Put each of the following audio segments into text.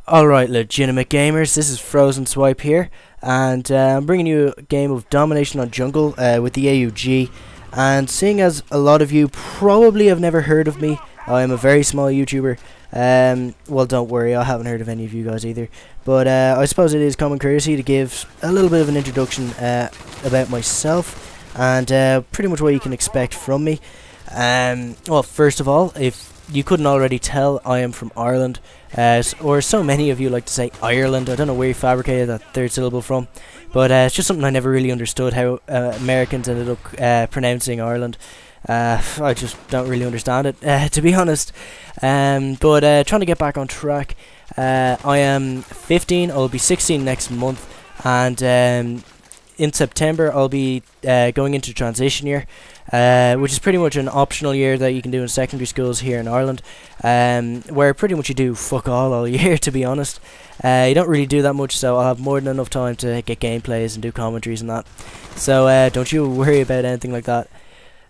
Alright, legitimate gamers, this is Frozenswipe here, and I'm bringing you a game of Domination on Jungle with the AUG. And seeing as a lot of you probably have never heard of me, I am a very small YouTuber. Well, don't worry, I haven't heard of any of you guys either. But I suppose it is common courtesy to give a little bit of an introduction about myself and pretty much what you can expect from me. Well, first of all, if you couldn't already tell, I am from Ireland, or so many of you like to say Ireland. I don't know where you fabricated that third syllable from, but it's just something I never really understood, how Americans ended up pronouncing Ireland. I just don't really understand it, to be honest. But trying to get back on track. I am 15, I'll be 16 next month, and in September I'll be going into transition year, which is pretty much an optional year that you can do in secondary schools here in Ireland, where pretty much you do fuck all year, to be honest. You don't really do that much, so I'll have more than enough time to get gameplays and do commentaries and that. So don't you worry about anything like that.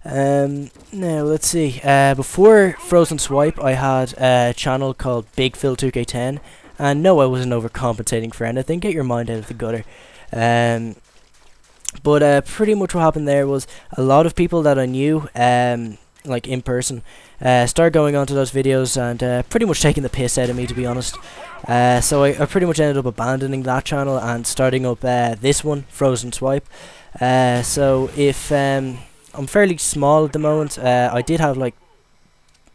Now let's see. Before Frozenswipe, I had a channel called Big Phil 2K10, and no, I wasn't overcompensating for anything. Get your mind out of the gutter. But pretty much what happened there was a lot of people that I knew, like in person, started going onto those videos and pretty much taking the piss out of me, to be honest. So I pretty much ended up abandoning that channel and starting up this one, Frozenswipe. So if I'm fairly small at the moment, I did have like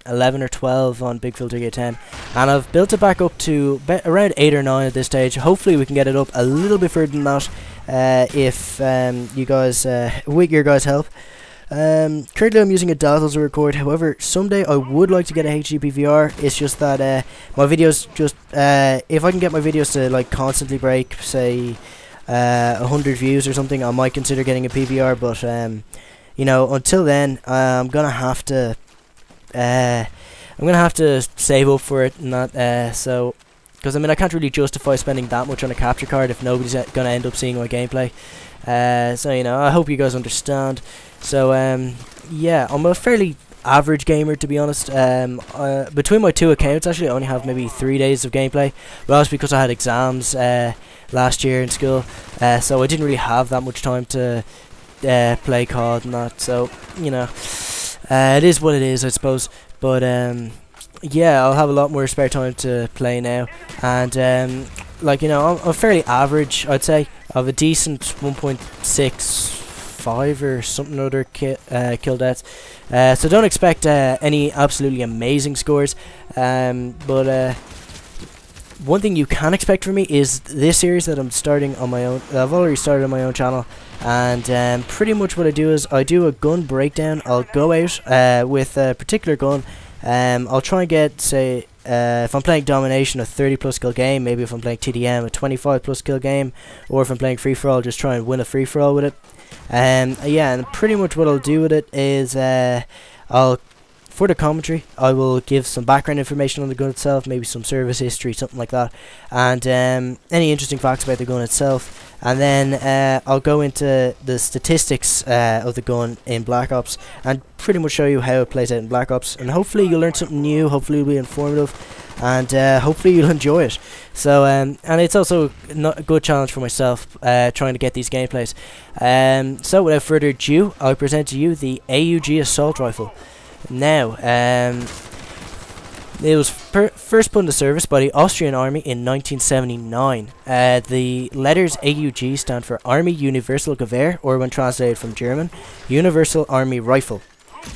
11 or 12 on Big Phil 2K10, and I've built it back up to around 8 or 9 at this stage. Hopefully we can get it up a little bit further than that, if you guys, with your guys' help. Currently I'm using a Dazzle to record. However, someday I would like to get a HD PVR. It's just that my videos just, if I can get my videos to like constantly break, say 100 views or something, I might consider getting a PVR. But you know, until then, I'm gonna have to save up for it and that. So, because I mean, I can't really justify spending that much on a capture card if nobody's gonna end up seeing my gameplay. So you know, I hope you guys understand. So yeah, I'm a fairly average gamer, to be honest. Between my two accounts, actually, I only have maybe 3 days of gameplay. But that's because I had exams last year in school, so I didn't really have that much time to play COD and that. So you know, it is what it is, I suppose. But yeah, I'll have a lot more spare time to play now, and like, you know, I'm fairly average, I'd say. I have a decent 1.65 or something or other kill deaths, so don't expect any absolutely amazing scores, but one thing you can expect from me is this series that I'm starting on my own. I've already started on my own channel, and pretty much what I do is I do a gun breakdown. I'll go out with a particular gun. I'll try and get, say, if I'm playing Domination, a 30 plus kill game. Maybe if I'm playing TDM, a 25 plus kill game. Or if I'm playing free for all, just try and win a free for all with it. Yeah, and pretty much what I'll do with it is for the commentary, I will give some background information on the gun itself, maybe some service history, something like that, and any interesting facts about the gun itself. And then I'll go into the statistics of the gun in Black Ops and pretty much show you how it plays out in Black Ops. And hopefully you'll learn something new, hopefully it'll be informative, and hopefully you'll enjoy it. So, and it's also a good challenge for myself, trying to get these gameplays. So without further ado, I present to you the AUG Assault Rifle. Now, it was first put into service by the Austrian Army in 1979. The letters AUG stand for Army Universal Gewehr, or when translated from German, Universal Army Rifle.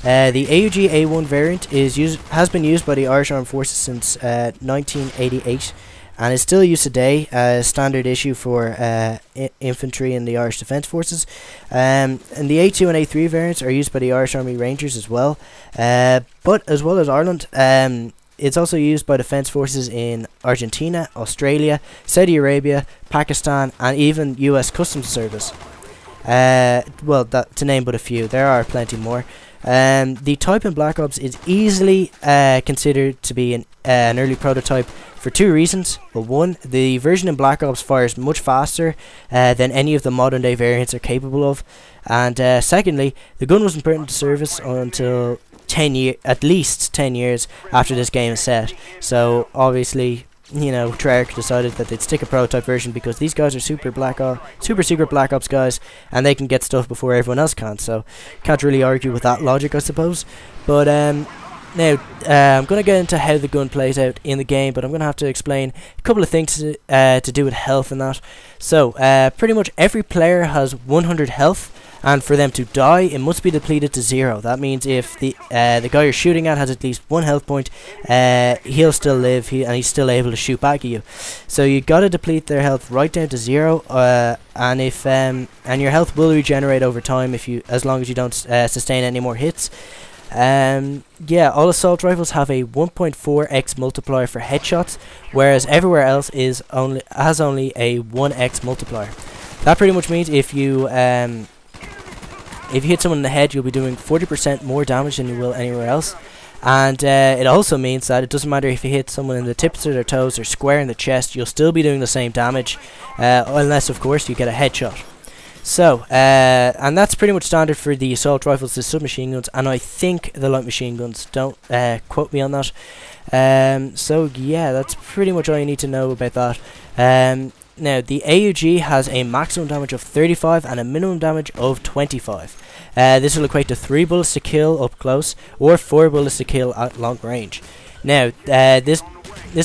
The AUG A1 variant has been used by the Irish Armed Forces since 1988, and is still used today as standard issue for infantry in the Irish Defence Forces. And the A2 and A3 variants are used by the Irish Army Rangers as well. But as well as Ireland, it's also used by Defence Forces in Argentina, Australia, Saudi Arabia, Pakistan, and even US Customs Service. Well, to name but a few. There are plenty more. The type in Black Ops is easily considered to be an early prototype for two reasons. Well, one, the version in Black Ops fires much faster than any of the modern day variants are capable of, and secondly, the gun wasn't put into service until at least 10 years after this game is set. So obviously you know, Treyarch decided that they'd stick a prototype version because these guys are super secret Black Ops guys, and they can get stuff before everyone else can. So can't really argue with that logic, I suppose. But now I'm gonna get into how the gun plays out in the game, but I'm gonna have to explain a couple of things to do with health and that. So pretty much every player has 100 health. And for them to die, it must be depleted to 0. That means if the guy you're shooting at has at least 1 health point, he'll still live, and he's still able to shoot back at you. So you gotta deplete their health right down to 0, and if and your health will regenerate over time as long as you don't sustain any more hits. Yeah, all assault rifles have a 1.4x multiplier for headshots, whereas everywhere else has only a 1x multiplier. That pretty much means if you hit someone in the head, you'll be doing 40% more damage than you will anywhere else. And it also means that it doesn't matter if you hit someone in the tips of their toes or square in the chest, you'll still be doing the same damage, unless, of course, you get a headshot. So, and that's pretty much standard for the assault rifles, the submachine guns, and I think the light machine guns. Don't quote me on that. So, yeah, that's pretty much all you need to know about that. Now, the AUG has a maximum damage of 35 and a minimum damage of 25. This will equate to 3 bullets to kill up close, or 4 bullets to kill at long range. Now, this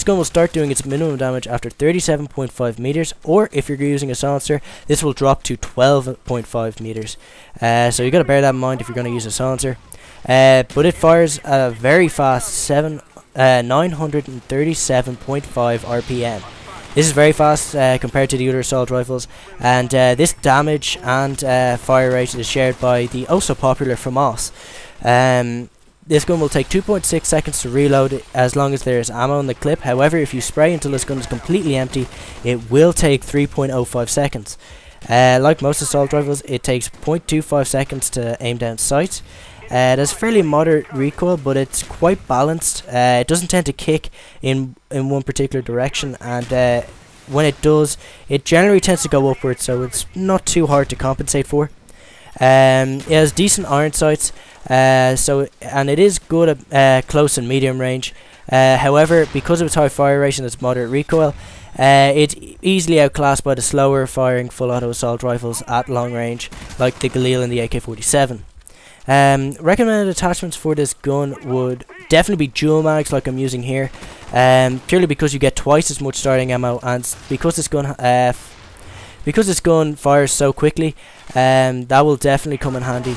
gun will start doing its minimum damage after 37.5 meters, or if you're using a silencer, this will drop to 12.5 meters. So you got to bear that in mind if you're going to use a silencer. But it fires at a very fast 937.5 RPM. This is very fast compared to the other assault rifles, and this damage and fire rate is shared by the also popular FAMAS. This gun will take 2.6 seconds to reload as long as there is ammo in the clip. However, if you spray until this gun is completely empty, it will take 3.05 seconds. Like most assault rifles, it takes 0.25 seconds to aim down sight. It has fairly moderate recoil, but it's quite balanced. It doesn't tend to kick in one particular direction, and when it does, it generally tends to go upwards, so it's not too hard to compensate for. It has decent iron sights, and it is good at close and medium range. However, because of its high fire rate and its moderate recoil, it's easily outclassed by the slower firing full auto assault rifles at long range, like the Galil and the AK-47. Recommended attachments for this gun would definitely be dual mags like I'm using here, purely because you get twice as much starting ammo, and because this gun fires so quickly, that will definitely come in handy,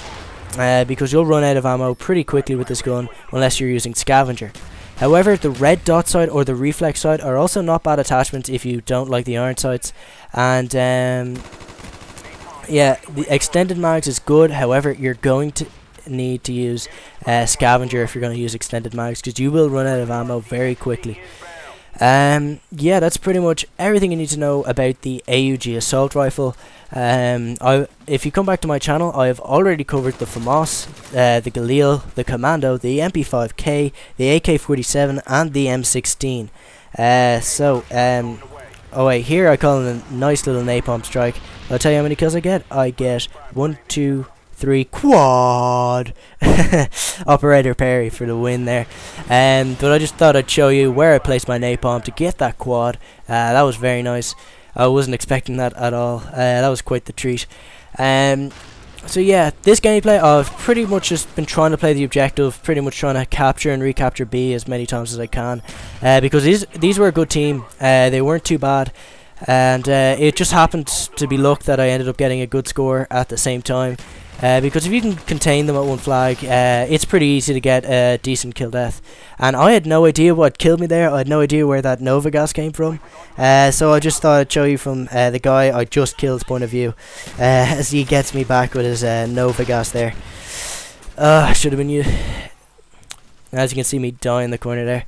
because you'll run out of ammo pretty quickly with this gun unless you're using scavenger. However, the red dot sight or the reflex sight are also not bad attachments if you don't like the iron sights, and yeah, the extended mags is good. However, you're going to need to use scavenger if you're going to use extended mags, because you will run out of ammo very quickly. Yeah, that's pretty much everything you need to know about the AUG assault rifle. If you come back to my channel, I have already covered the FAMAS, the Galil, the Commando, the MP5K, the AK-47, and the M16. Oh wait, here I call it a nice little napalm strike. I'll tell you how many kills I get. I get 1, 2, 3, quad. Operator Perry for the win there. But I just thought I'd show you where I placed my napalm to get that quad. That was very nice. I wasn't expecting that at all. That was quite the treat. So yeah, this gameplay, I've pretty much just been trying to play the objective, pretty much trying to capture and recapture B as many times as I can, because these were a good team. They weren't too bad, and it just happened to be luck that I ended up getting a good score at the same time. Because if you can contain them at one flag, it's pretty easy to get a decent kill death. And I had no idea what killed me there. I had no idea where that Nova gas came from. So I just thought I'd show you from the guy I just killed's point of view, as he gets me back with his Nova gas there. Should have been you. As you can see me die in the corner there.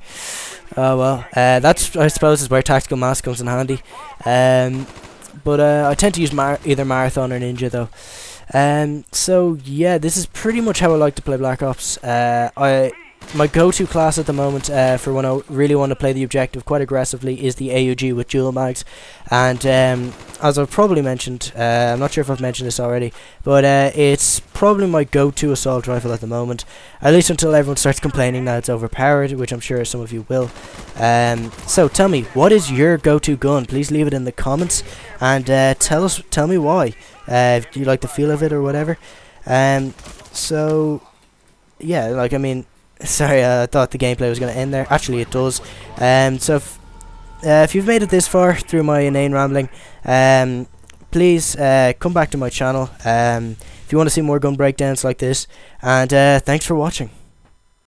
Oh well, that's, I suppose, is where tactical mass comes in handy. But I tend to use either Marathon or Ninja though. So yeah, this is pretty much how I like to play Black Ops. my go-to class at the moment for when I really want to play the objective quite aggressively is the AUG with dual mags, and as I've probably mentioned, I'm not sure if I've mentioned this already, but it's probably my go-to assault rifle at the moment, at least until everyone starts complaining that it's overpowered, which I'm sure some of you will. So tell me, what is your go-to gun? Please leave it in the comments, and tell me why. Do you like the feel of it or whatever? So yeah, like, I mean, sorry, I thought the gameplay was going to end there. Actually, it does. So if you've made it this far through my inane rambling, please come back to my channel if you want to see more gun breakdowns like this. And thanks for watching.